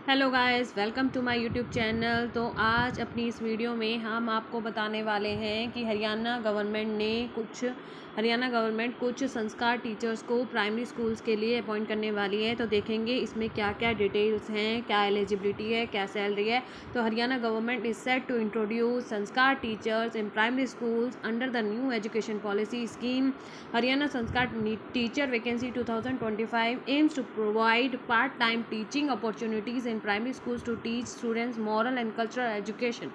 Hello guys, welcome to my YouTube channel. तो आज अपनी इस वीडियो में हम आपको बताने वाले हैं कि हरियाणा गवर्नमेंट कुछ संस्कार टीचर्स को प्राइमरी स्कूल्स के लिए अपॉइंट करने वाली है। तो देखेंगे इसमें क्या क्या डिटेल्स हैं, क्या एलिजिबिलिटी है, क्या सैलरी है। तो Haryana government is set to introduce sanskar teachers in primary schools under the new education policy scheme. Haryana sanskar teacher vacancy 2025 aims to provide part-time teaching opportunities in primary schools to teach students moral and cultural education.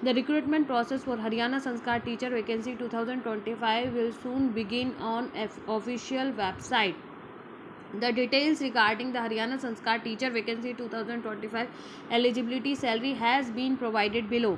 The recruitment process for Haryana Sanskar teacher vacancy 2025 will soon begin on official website. The details regarding the Haryana Sanskar teacher vacancy 2025 eligibility salary has been provided below.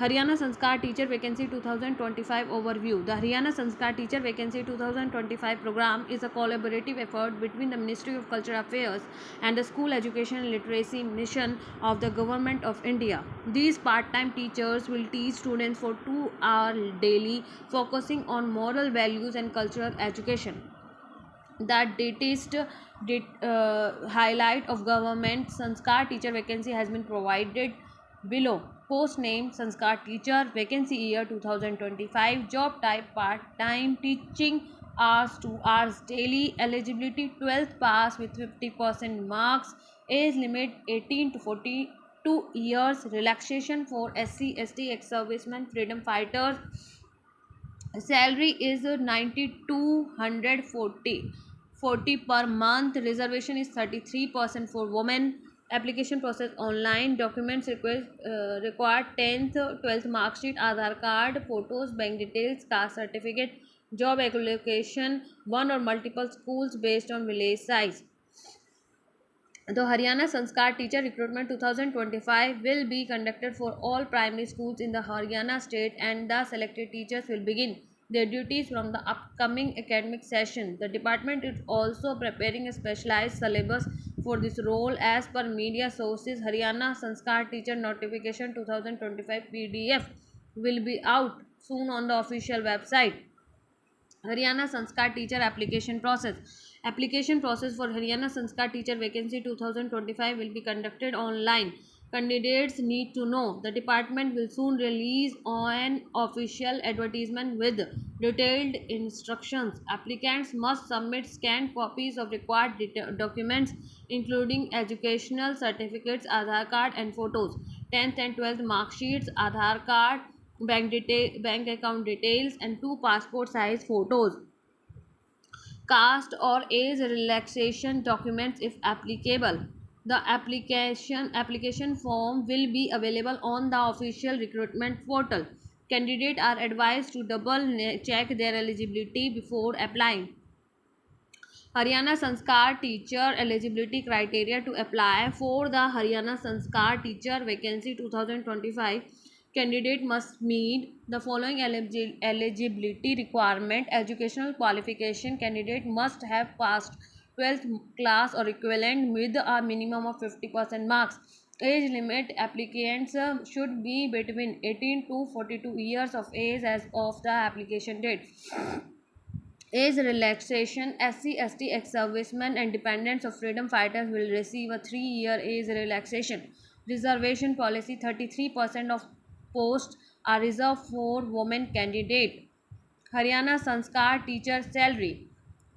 Haryana Sanskar Teacher Vacancy 2025 Overview. The Haryana Sanskar Teacher Vacancy 2025 program is a collaborative effort between the Ministry of Cultural Affairs and the School Education and Literacy Mission of the Government of India. These part-time teachers will teach students for 2 hours daily, focusing on moral values and cultural education. The highlight of government Sanskar teacher vacancy has been provided below. Post name Sanskar teacher, vacancy year 2025, job type part time, teaching hours 2 hours daily, eligibility 12th pass with 50% marks, age limit 18 to 42 years, relaxation for SC ST ex servicemen, freedom fighters. Salary is 9240 per month. Reservation is 33% for women. Application process online. Documents required 10th 12th mark sheet, Aadhaar card, photos, bank details, caste certificate. Job allocation one or multiple schools based on village size. The Haryana Sanskar Teacher Recruitment 2025 will be conducted for all primary schools in the Haryana state, and the selected teachers will begin their duties from the upcoming academic session. The department is also preparing a specialized syllabus for this role. As per media sources, Haryana Sanskar Teacher Notification 2025 PDF will be out soon on the official website. Haryana Sanskar Teacher Application Process. Application process for Haryana Sanskar Teacher Vacancy 2025 will be conducted online. Candidates need to know the department will soon release an official advertisement with detailed instructions. Applicants must submit scanned copies of required documents including educational certificates, Aadhaar card and photos, 10th and 12th mark sheets, Aadhaar card, bank account details and 2 passport size photos, caste or age relaxation documents if applicable. The application form will be available on the official recruitment portal. Candidates are advised to double check their eligibility before applying. Haryana Sanskar Teacher Eligibility Criteria to apply for the Haryana Sanskar Teacher Vacancy 2025. Candidate must meet the following eligibility requirement. Educational qualification. Candidate must have passed 12th class or equivalent with a minimum of 50% marks. Age limit. Applicants should be between 18 to 42 years of age as of the application date. Age relaxation. SC, ST, ex-servicemen and dependents of freedom fighters will receive a 3-year age relaxation. Reservation policy. 33% of posts are reserved for women candidate. Haryana Sanskar teacher salary.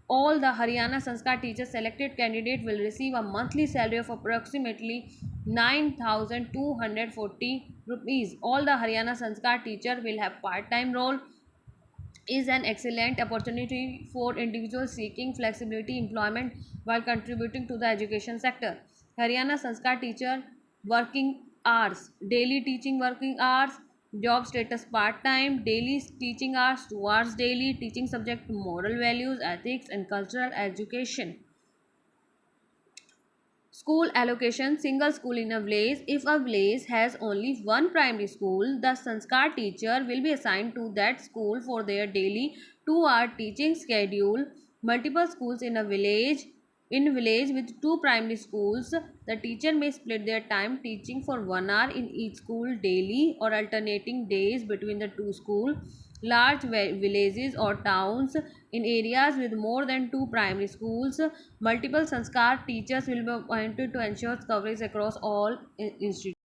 All the Haryana Sanskar teachers selected candidate will receive a monthly salary of approximately 9,240 rupees. All the Haryana Sanskar teacher will have part-time role, is an excellent opportunity for individuals seeking flexibility employment while contributing to the education sector. Haryana Sanskar teacher working hours. Daily teaching working hours. Job status part-time. Daily teaching hours 2 hours daily. Teaching subject moral values, ethics and cultural education. School allocation. Single school in a village. If a village has only one primary school, the Sanskar teacher will be assigned to that school for their daily 2-hour teaching schedule. Multiple schools in a village. In village with 2 primary schools, the teacher may split their time teaching for 1 hour in each school daily or alternating days between the 2 schools. large villages or towns. In areas with more than two primary schools, multiple Sanskar teachers will be appointed to ensure coverage across all institutions.